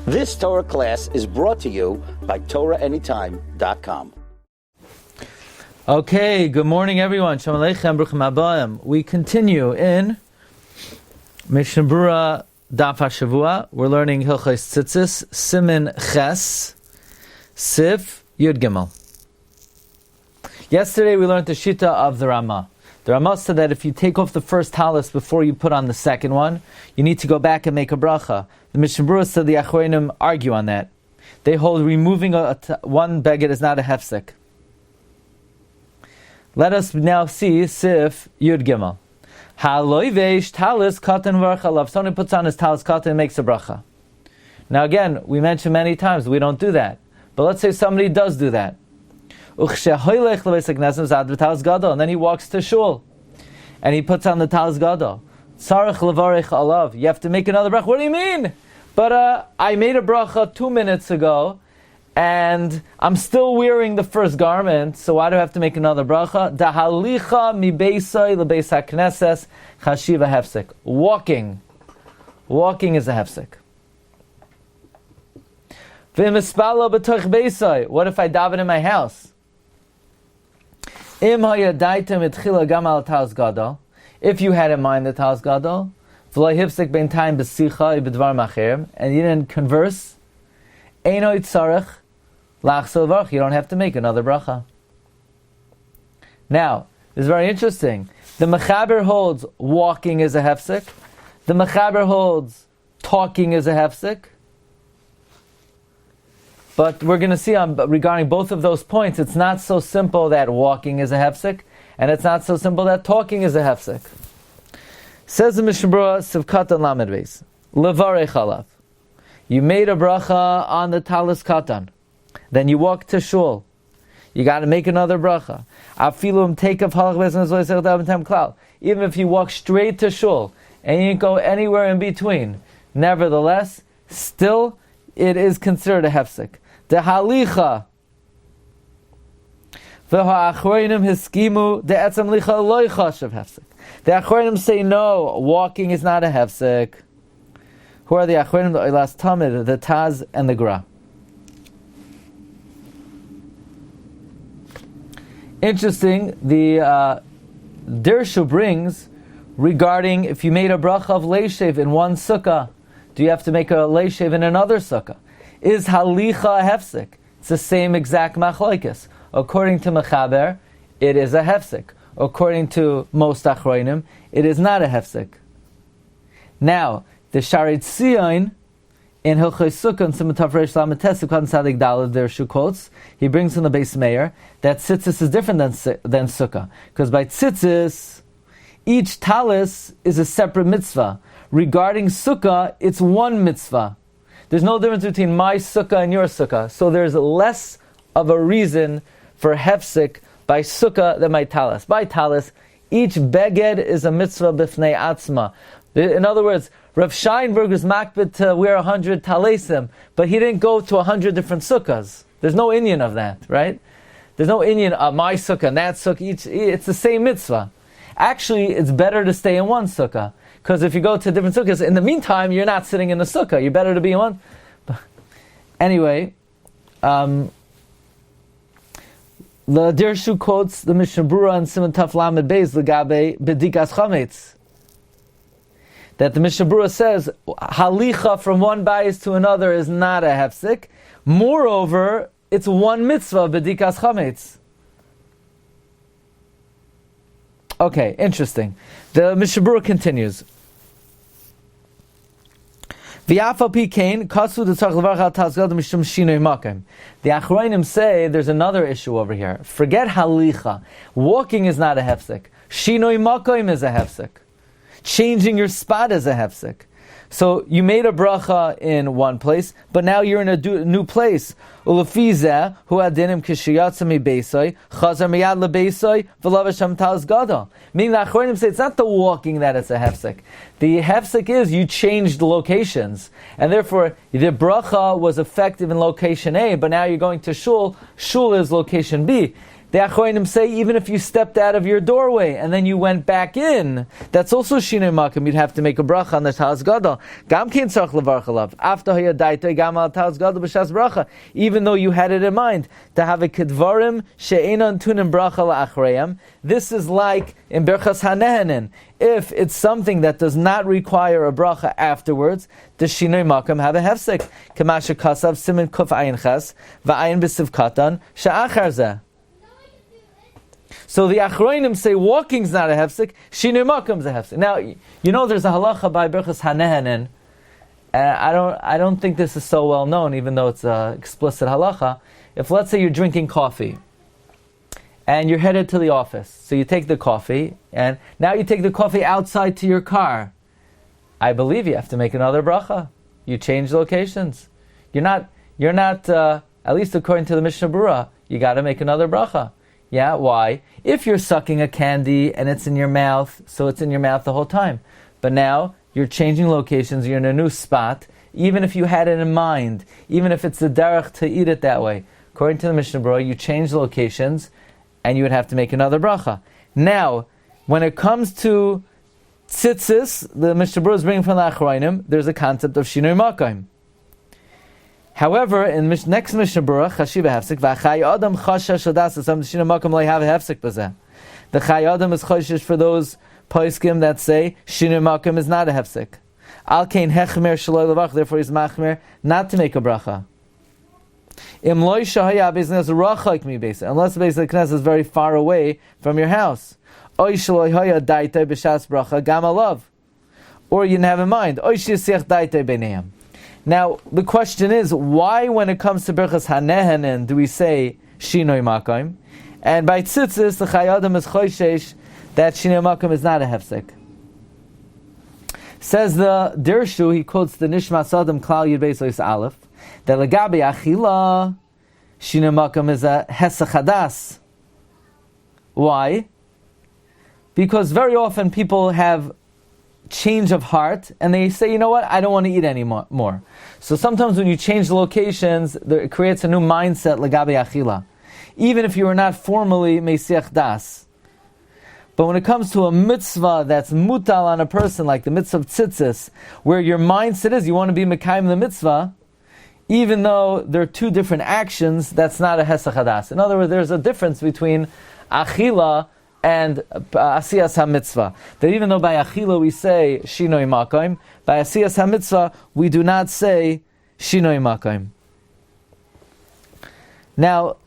This Torah class is brought to you by TorahAnytime.com. Okay, good morning everyone. Shalom Aleichem, Bruchim Habayim. We continue in Mishna Berura Daf Hashavua. We're learning Hilchos Tzitzis, Siman Ches, Seif, Yud Gimel. Yesterday we learned the Shita of the Ramah. The Ramah said that if you take off the first talis before you put on the second one, you need to go back and make a bracha. The Mishna Berura said the Achronim argue on that. They hold removing one beged is not a hefsek. Let us now see Seif Yud Gimel. Haloivesh talis katan v'archalav. Someone puts on his talis katan and makes a bracha. Now again, we mentioned many times we don't do that. But let's say somebody does do that. And then he walks to shul and he puts on the talis gadol. You have to make another bracha. What do you mean? But I made a bracha 2 minutes ago and I'm still wearing the first garment, so why do I have to make another bracha? Dahalicha mi beisai lebeis hakneses chashiva hefsek. Walking is a hefsek. V'mispala b'toch beisai. What if I daven in my house? Im hayadaitem etchila gam al talis gadol. If you had in mind the talis gadol, v'lo hefsek ben time b'sicha b'dvar macher, and you didn't converse, eino yitzarech. You don't have to make another bracha. Now, this is very interesting. The Mechaber holds walking is a hefsek. The Mechaber holds talking is a hefsek. But we're going to see regarding both of those points, it's not so simple that walking is a hefsek, and it's not so simple that talking is a hefsek. Says the Mishna Berura, Sivkat and Lamed Beis, Levarech alav. You made a bracha on the talis katan. Then you walk to shul. You got to make another bracha. Even if you walk straight to shul and you didn't go anywhere in between, nevertheless, still it is considered a hefsek. The halicha. The Achronim say no, walking is not a hefsek. Who are the Achronim? The Oilas Tamid, the Taz, and the Gra. Interesting, the Dirshu brings regarding if you made a bracha of leishev in one sukkah, do you have to make a leishev in another sukkah? Is halicha a hefsek? It's the same exact machlokes. According to Mechaber, it is a hefsek. According to most achronim, it is not a hefsek. Now, the Sharet Tzion in Hilchos Sukkah and Siman Reish Lamed Tes Sadik Daled, there she quotes, he brings in the Beis Meir that Tzitzis is different than Sukkah, because by Tzitzis each talis is a separate mitzvah. Regarding Sukkah, it's one mitzvah. There's no difference between my Sukkah and your Sukkah, so there's less of a reason for hefsek by Sukkah than by talis. By talis, each beged is a mitzvah b'fnei atzma. In other words, Rav Scheinberg was makbid to wear 100 talesim, but he didn't go to 100 different sukkahs. There's no inyan of that, right? There's no inyan of my sukkah and that sukkah. It's the same mitzvah. Actually, it's better to stay in one sukkah, because if you go to different sukkahs, in the meantime, you're not sitting in the sukkah. You're better to be in one. Anyway, the Dirshu quotes the Mishna Berura and Siman Taf Lamed Beis Legabe Bedikas Chametz. That the Mishna Berura says halicha from one bayis to another is not a hefsek. Moreover, it's one mitzvah b'dikas chametz. Okay, interesting. The Mishna Berura continues. The Achronim say there's another issue over here. Forget halicha. Walking is not a hefsek. Shinoi makom is a hefsek. Changing your spot is a hefsek. So you made a bracha in one place, but now you're in a new place. Ulafizeh hu adinim kishiyatzami beisai chazar miyad lebeisai v'lavasham talis gadol. Meaning the Achronim say it's not the walking that it's a hefsek. The hefsek is you changed locations, and therefore the bracha was effective in location A, but now you're going to shul. Shul is location B. The Achronim say even if you stepped out of your doorway and then you went back in, that's also shinoi makom. You'd have to make a bracha on the talis gadol. Gam kein tzarich levarach alav. After hayadaita gam al talis gadol b'shas bracha. Even though you had it in mind to have a kedvarim she'enan tunim bracha la'achreim. This is like in Berchas Hanehanin. If it's something that does not require a bracha afterwards, the shinoi makom have a hefsek. Kamasha kasav siman kuf ayin ches va'ayin b'siv katan she'achar zeh. So the Achronim say walking's not a hefsek, shinoi makom's a hefsek. Now, you know there's a halacha by Berchas Hanehanin, and I don't think this is so well known, even though it's an explicit halacha. If let's say you're drinking coffee, and you're headed to the office, so you take the coffee, and now you take the coffee outside to your car, I believe you have to make another bracha. You change locations. You're not, at least according to the Mishna Berura, you got to make another bracha. Yeah, why? If you're sucking a candy and it's in your mouth, so it's in your mouth the whole time. But now you're changing locations, you're in a new spot, even if you had it in mind, even if it's the derech to eat it that way. According to the Mishna Berura, you change locations and you would have to make another bracha. Now, when it comes to tzitzis, the Mishna Berura is bringing from the Achronim, there's a concept of shinoi makom. However, in next Mishna Berura, Chashiva Hefsek, V'achai Adam Chashash Odas Asam Shinoi Makom Lo Have Hefsek B'zeh. The Chai Adam is Chashish for those poskim that say Shinoi Makom is not a Hefsek. Al Kain Hechmer Shaloi Levach, therefore he's Machmer not to make a bracha. Im Loi Shahaya Beis Knesset Rachak Mi Beis, unless the Beis Knesset is very far away from your house. Oy Shaloi Haya Daitei B'Shas Bracha Gam Alav. Or you didn't have in mind. Oy Shisiach Daitei B'Neim. Now, the question is, why when it comes to Berchas Hanehanin do we say Shinoi Makom? And by Tzitzis, the Chai Adam is Choishesh that Shinoi Makom is not a Hefsek. Says the Dirshu, he quotes the Nishmas Adam Klal Yud Beis Ois Aleph, that Legabi Achila, Shinoi Makom is a Hesach Hadas. Why? Because very often people have change of heart, and they say, you know what, I don't want to eat anymore. So sometimes when you change the locations, it creates a new mindset, legabe achila. Even if you are not formally meisiach das. But when it comes to a mitzvah that's mutal on a person, like the mitzvah of tzitzis, where your mindset is, you want to be mekayim the mitzvah, even though there are two different actions, that's not a hesach hadas. In other words, there's a difference between achila and asiyas ha-mitzvah. That even though by achila we say shinoi makom, by asiyas ha-mitzvah we do not say shinoi makom. Now,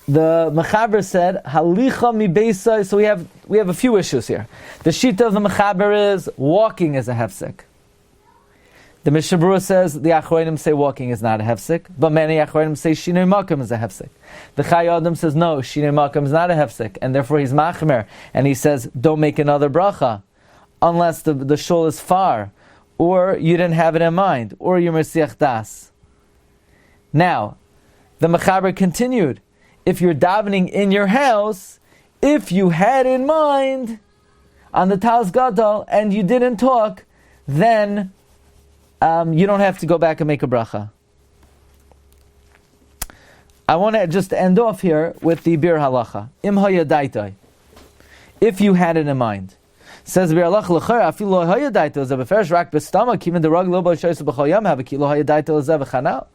the Mechaber said halicha mi beisai. So we have a few issues here. The shita of the Mechaber is walking is a hefsek. The Mishna Berura says the Achronim say walking is not a hefsek, but many Achronim say shinoi makom is a hefsek. The Chai Adam says no, shinoi makom is not a hefsek, and therefore he's machmer, and he says don't make another bracha unless the shul is far, or you didn't have it in mind, or you're mesiach das. Now, the Mechaber continued, if you're davening in your house, if you had in mind on the Talis Gadol and you didn't talk, then you don't have to go back and make a bracha. I want to just end off here with the Bir Halacha. Im hayadaitai. If you had it in mind. Says Bir Halacha l'chayr afilu lo hayadaitai l'zeh b'ferish rak b'stamach even the rag lo b'shoysa b'chol yam havaki lo hayadaitai l'zeh b'chanal.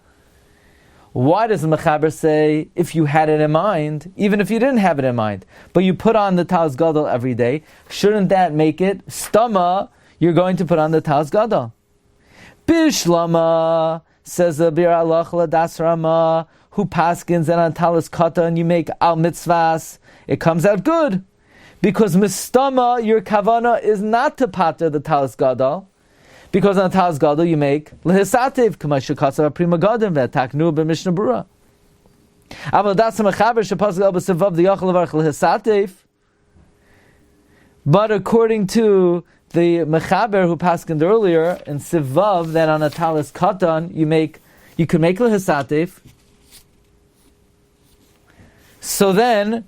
Why does the Mechaber say if you had it in mind, even if you didn't have it in mind, but you put on the Talis Gadol every day, shouldn't that make it stama? You're going to put on the Talis Gadol. Bishlama, says the Bir Alach Ladas Rama, who paskins and on Talis Kata and you make al mitzvahs, it comes out good. Because mistama, your kavana is not to pater the Talis Gadol, because on the Talis Gadol you make lehisatev k'mashu katsav prima gadim ve'taknu b'Mishna Berura. Aval das mechaber shepasuk el b'sevav the yachal levarach lehisatev. But according to the Mechaber who paskined earlier in Sivav, that on a Talis Katan you can make lehisatev. So then,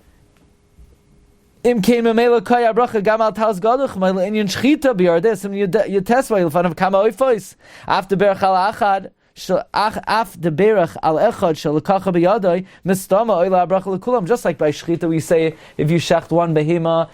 im kein memela kaya bracha gam al Talis Gadol ch'mayla inyan shchita biyardes im yitesva yilfanav kama oifos after berach al achad af deberach al echad shelakacha biyadai mistama oila bracha lekulam. Just like by shechita we say, if you shecht one behema,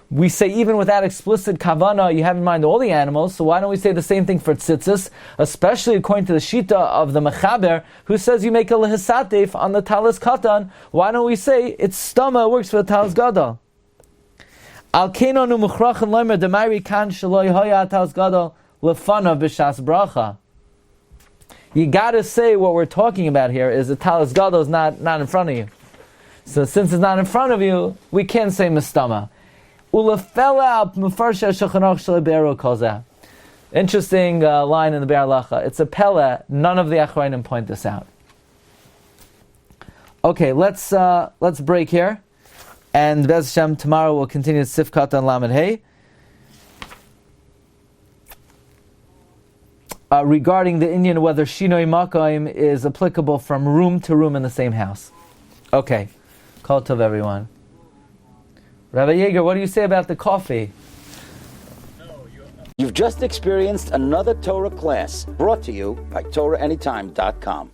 we say even without explicit kavana, you have in mind all the animals. So why don't we say the same thing for tzitzis, especially according to the shita of the mechaber, who says you make a lehisatef on the talis katan? Why don't we say it's stama, it works for the talis gadol? Al kenonu muchrachan loimer demairi kan shaloi hoya talis gadol lefana b'shas bracha. You gotta say what we're talking about here is the talis gadol is not in front of you. So since it's not in front of you, we can't say mistama. Interesting line in the Be'er Lacha. It's a pella. None of the Achrayim point this out. Okay, let's break here, and Bez Hashem tomorrow we'll continue Sifkat and Lamed Hey. Regarding the Indian, whether Shinoi Makayim is applicable from room to room in the same house. Okay, Kol Tov everyone. Rabbi Yeager, what do you say about the coffee? You've just experienced another Torah class brought to you by TorahAnytime.com.